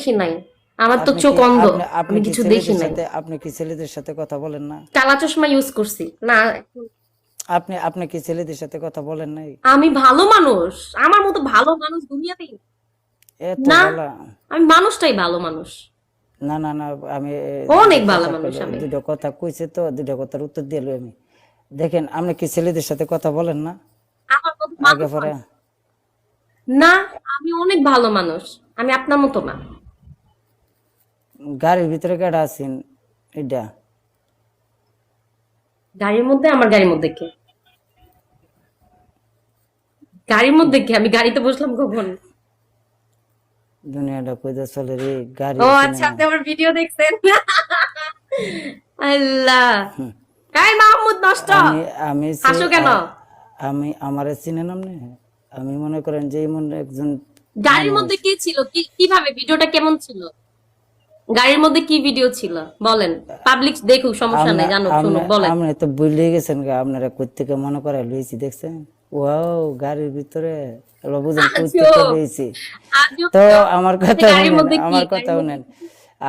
দেখি নাই, আমার তো আপনি চোখ কি অন্ধ, আপনি আপনি আমি কি কিছু দেখি ছেলেদের নাই। সাথে আপনি কি ছেলেদের সাথে কথা বলেন না? কালা চশমা ইউজ করছি না। আপনি আপনি কি ছেলেদের সাথে কথা বলেন নাই? আমি ভালো মানুষ, আমার মতো ভালো মানুষ দুনিয়াতেই নেই। এত না, ভালো? আমি মানুষটাই ভালো মানুষ, না না না, আমি অনেক দুইটা ভালো কথা মানুষ কইলো, আমি। দুইটা কথা কইছে তো দুইটা কথার উত্তর দিয়ে লই আমি। দেখেন, আপনি কি ছেলেদের সাথে কথা বলেন না আমার মতো আগে মানুষ পরে? আমি। না, আমি অনেক ভালো মানুষ, আমি আপনার মতো না। গাড়ির ভিতরে কেডা আছেন এটা? গাড়ির মধ্যে, আমার গাড়ির মধ্যে কে? গাড়ির মধ্যে কে? আমি গাড়িতে বসলাম কখন? দুনিয়াটা কইতে চলে রে, গাড়ি ও আছে না? আচ্ছা, আপনি আমার ভিডিও দেখছেন। আল্লাহ, এই মাহমুদ নষ্ট, আমি আমি হাসো কেন? আমি আমারে চিনেন আপনি? আমি মনে করেন যে এমন একজন গাড়ির মানুষ। মধ্যে কে ছিল? কিভাবে ভিডিওটা কেমন ছিল? গাড়ির মধ্যে কি ভিডিও ছিল বলেন? পাবলিক দেখুক, সমস্যা আপনি নাই, জানুক, আপনি শুনুক, বলেন। আপনি তো ভুলে গেছেন গা, আপনারা কই থেকে মনে করে লইছি দেখছেন? ওয়াও, গাড়ির ভিতরে এবার বুঝেন কই থেকে আজব, লইছি। আজব তো তো। আমার আচ্ছা, কথা গাড়ির শুনেন, মধ্যে কি, আমার কথা গাড়ির মধ্যে শুনেন। কি?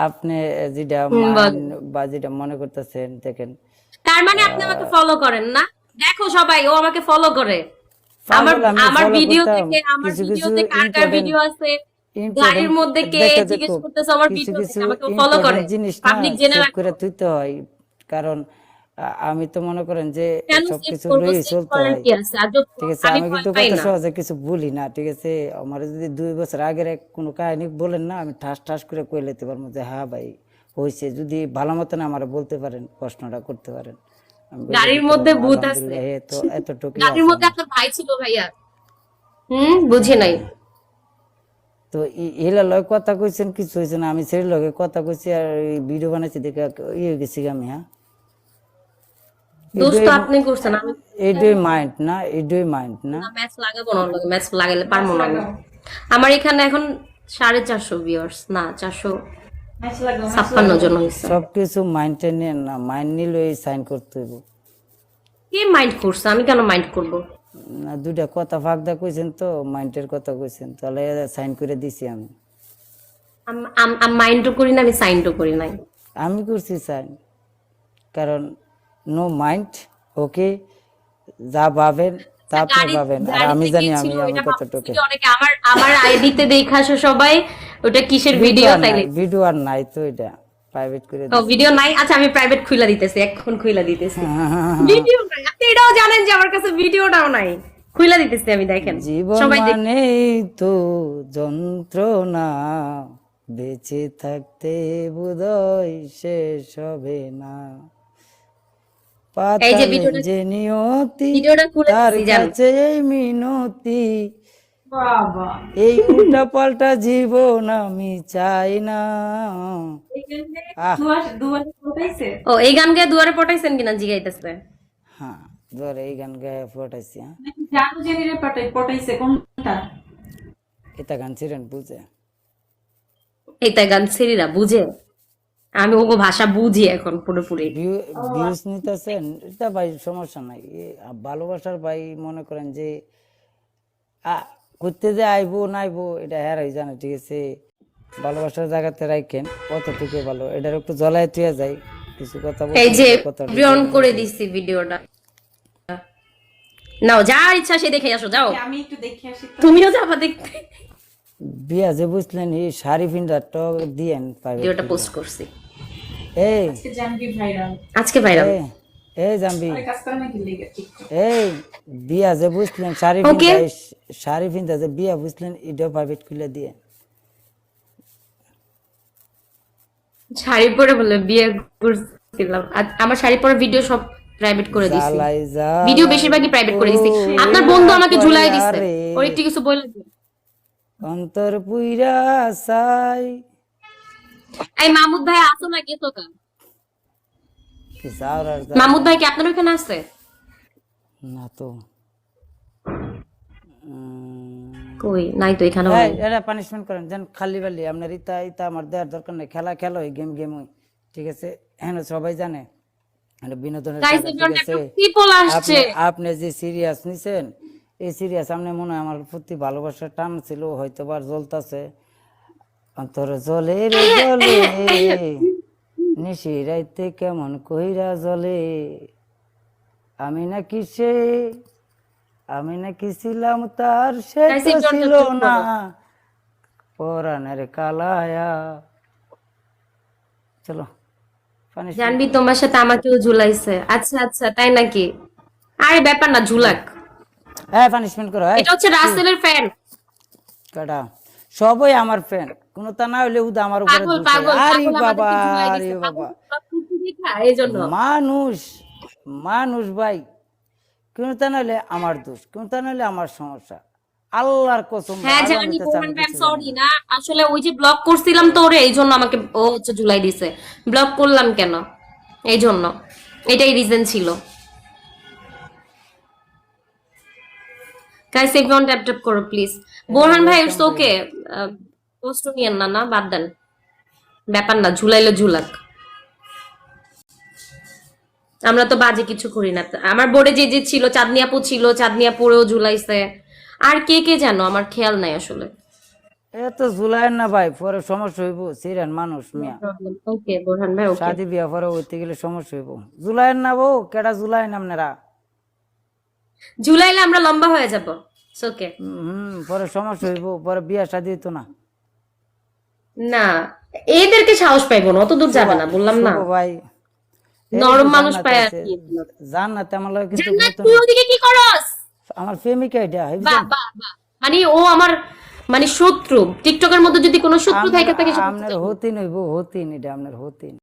আপনি যেটা বলেন। মাইন্ড বা যেটা মনে করতেছেন, দেখেন। তার মানে আপনি আমাকে ফলো করেন না? দেখো সবাই, ও আমাকে ফলো করে। আমার পাগল, আমি আমার ফলো ভিডিও করতাম দেখে, আমার কিছু কিছু ভিডিওতে কার কার ইম্পর্টেন্ট ভিডিও আছে, গাড়ির ইম্পর্টেন্ট মধ্যে কে, দেখে জিজ্ঞেস দেখো, করতেছে আমার কিছু ভিডিও কিছু দেখে, আমাকে ফলো করে। ইম্পর্টেন্ট জিনিস না পাবলিক জেনে সেভ রাখো। করে তুইতে হয়। কারণ আমি তো মনে করেন যে কেন সেভ সবকিছু করবো? লই সেভ চলতে করার হয়। কি আছে? আজব তো, ঠিক আছে, আমি আমি ভয় কিন্তু পাই কত না। সহজে কিছু ভুলি না। ঠিক আছে, আমার যদি 2 বছর আগের কোনো কাহিনী বলেন না, আমি ঠাস ঠাস করে কই লইতে পারবো যে হ্যাঁ ভাই হয়েছে। যদি ভালো মতন আমার বলতে পারেন, প্রশ্নটা করতে পারেন, আমি বলে গাড়ির দিতে মধ্যে পারবো ভূত আছে। আলহামদুলিল্লাহ তো এতটুকুই গাড়ির আছে মধ্যে আমার। আপনার ভাই ছিল ভাইয়া? বুঝি নাই। তো এলা লয় কথা কইছেন, কিছু হয়েছে না, আমি সেই লগে কথা কইছি আর ভিডিও বানাইছি দেখে ইয়ে হয়ে গেছি আমি। হ্যাঁ, দোষ এটাই তো আপনি করছেন, আমি এটাই মাইন্ড না, এটাই মাইন্ড না। না। ম্যাচ লাগাবো না, ম্যাচ লাগাইলে পারবো না আমি। আমার এখানে এখন 450 ভিউয়ার্স, না 456 জন হয়েছে। সবকিছু মাইন্ডে নিয়ে না, মাইন্ড নিলে সাইন করতে হইব কে মাইন্ড করছে? আমি কেন মাইন্ড করব? না। দুইটা কথা ফাঁক দা কইছেন তো, মাইন্ডের কথা কইছেন, তাহলে সাইন করে দিছি আমি। মাইন্ডও করি না, আমি সাইনও করি নাই। আমি করছি সাইন, কারণ নো মাইন্ড। ওকে, যা ভাবেন তা আচ্ছা, আপনি ভাবেন, আর আমি গাড়িতে কে জানি আমি ছিল আমি এটা ভাবতেছি কতটুকু। কি অনেকে আমার আমার আইডিতে দেখা আসে সবাই, ওটা কিসের ভিডিও ভিডিও আর তাইলে। নাই, ভিডিও আর নাই তো, এটা প্রাইভেট করে ও, দিছি। ভিডিও নাই? আচ্ছা, আমি প্রাইভেট খুইলা দিতেছি, এখন খুইলা দিতেছি। হ্যাঁ, ভিডিও নাই, আপনি এটাও জানেন যে আমার কাছে ভিডিওটাও নাই। খুইলা দিতেছি আমি, দেখেন। জীবন সবাই দেখ। মানেই তো যন্ত্রণা, বেঁচে থাকতে বোধহয় শেষ হবে না, এই যে পাতালে ভিডিওটা, যে নিয়তি, ভিডিওটা খুলে তার দিছি, জান। কাছে এই মিনতি, এই উল্টা পাল্টা জীবন আমি চাই না। আহ, ও, এই গান গেয়ে দুয়ারে পটাইছেন কিনা জিগাইতেছে। হ্যাঁ, ধরে এই গান গায়ে ফটাইছি। হ্যাঁ, জানু জেনিরে পটাইছে কোনটা? এটা গান ছিলেন বুঝে। এইটা গান ছেড়িরা বুঝে? আমি ওগো ভাষা বুঝি এখন পুরোপুরি। ভিউজ নিতেছেন, এটা ভাই সমস্যা নাই। ভালোবাসার ভাই মনে করেন যে করতে যে আইবো না আইবো এটা হেরাই জানে। ঠিক আছে, ভালোবাসার জায়গাতে রাখেন, কতটুকু ভালো, এটার একটু জ্বলায় তুই যায়। কিছু কথা এই বলছেন যে তো, কথা অন করে দিছি ভিডিওটা, নাও, যার ইচ্ছা সে দেখে আসো, যাও। আমি একটু দেখে আসি তো। তুমিও যাবা দেখতে। বিয়া যে বুঝলেন, এই শাড়ি পিন্ডা টক দিয়েন পাইবে। ভিডিওটা পোস্ট করছি এই আজকে জানবি ভাইরাল। আজকে ভাইরাল। এই এই জানবি, আরে কাজ করে নাকি লেগে টিকটক। এই বিয়া যে বুঝলেন শাড়ি ওকে, পিন্ডা, শাড়ি পিন্ডা যে বিয়া বুঝলেন, এটাও প্রাইভেট খুলে দিয়ে। শাড়ি পরে বলে বিয়ে করছিলাম, আর আমার শাড়ি পরা ভিডিও সব প্রাইভেট করে দিছি। জ্বালাই ভিডিও জ্বালাই বেশিরভাগই প্রাইভেট করে দিছি। আপনার পুইরা বন্ধু আমাকে ঝুলাই কইরা দিছে, রে, ওর একটু কিছু বলে দিন। অন্তর পুইরা চাই। এই মাহমুদ ভাই আসো না, গেছো কা? কি চাওর আর মাহমুদ ভাই কি আপনার ওখানে আছে? না তো। কই নাই তো, এখানেও নাই। এটা পানিশমেন্ট করেন যেন খালি বালি। আপনার ইতা ইতা আমার দেওয়ার দরকার নেই। খেলা খেলা হয়, গেম গেম হয়। ঠিক আছে, হ্যাঁ সবাই জানে এটা বিনোদনের গাইস, জায়গা। এবার ঠিক একটা আছে, পিপল আসছে। আপনি যে সিরিয়াস নিছেন, এই সিরিয়াস আপনি মনে হয় আমার প্রতি ভালোবাসার টান ছিল হয়তো বা জ্বলতাছে। অন্তর জলে রে জলে নিশি রাইতে কেমন কইরা জলে আমি নাকি সে আমি নাকি ছিলাম তার সে Guys, তো এই গানটা ছিল একটু না শোনো। পরাণের কালায়া চলো পানি জানবি তোমার সাথে আমাকেও ঝুলাইছে। আচ্ছা আচ্ছা, তাই নাকি? আরে ব্যাপার না, ঝুলাক। হ্যাঁ পানিশমেন্ট করো এটা হচ্ছে রাসেলের ফ্যান। কাটা সবই আমার ফ্রেন্ড কোন তা না হইলে উদা আমার উপরে পাগল দুষে। পাগল আরে পাগল বাবা আমাদেরকে ঝুলাই আরে দিছে। বাবা এই জন্য মানুষ মানুষ ভাই কোন তা না হইলে আমার দোষ কোন তা না হইলে আমার সমস্যা আল্লাহর কসম হ্যাঁ আল্লাহর জানি কাছে আমি বোমান ম্যাম, কিছু জানি সরি না। না, আসলে ওই যে ব্লক করছিলাম তো ওরে, এই জন্য আমাকে ও হচ্ছে ঝুলাই দিছে। ব্লক করলাম কেন, এই জন্য, এটাই রিজন ছিল। গাইস এভরিওয়ান ট্যাপ ট্যাপ করো প্লিজ। বোরহান ভাই ইটস ওকে, কষ্ট নিয়েন না, না বাদ দেন, ব্যাপার না, ঝুলাইলে ঝুলাক, আমরা তো বাজে কিছু করি না। আমার বোর্ডে যে যে ছিল, চাঁদনি আপু ছিল, চাঁদনি আপুরেও ঝুলাইছে, আর কে কে জানো আমার খেয়াল নাই আসলে। এত জুলাই না ভাই পরে সমস্যা হইব সিরান মানুষ মিয়া ওকে বোরহান ভাই, ওকে। শাদি বিয়া পরে হইতে গেলে সমস্যা হইব জুলাই না বউ কেডা জুলাই না আপনারা ঝুলাইলে আমরা লম্বা হয়ে যাব, ওকে। পরে সমস্যা হইব পরে বিয়া শাদি হইতো না না, এদেরকে সাহস পাইবো না, অত দূর যাবে না, বললাম না। শুভ ভাই নরম মানুষ পায় আর কি। জান্নাত আমার লাগে কিন্তু জান্নাত, নতুন- তুই ওদিকে কি করস? আমার প্রেমিকা এটা বাহ বাহ বাহ, মানে ও আমার মানে শত্রু, টিকটকের মধ্যে যদি কোনো শত্রু থাকে তাকে আপনার হতিন হইব হতিন এটা আপনার হতিন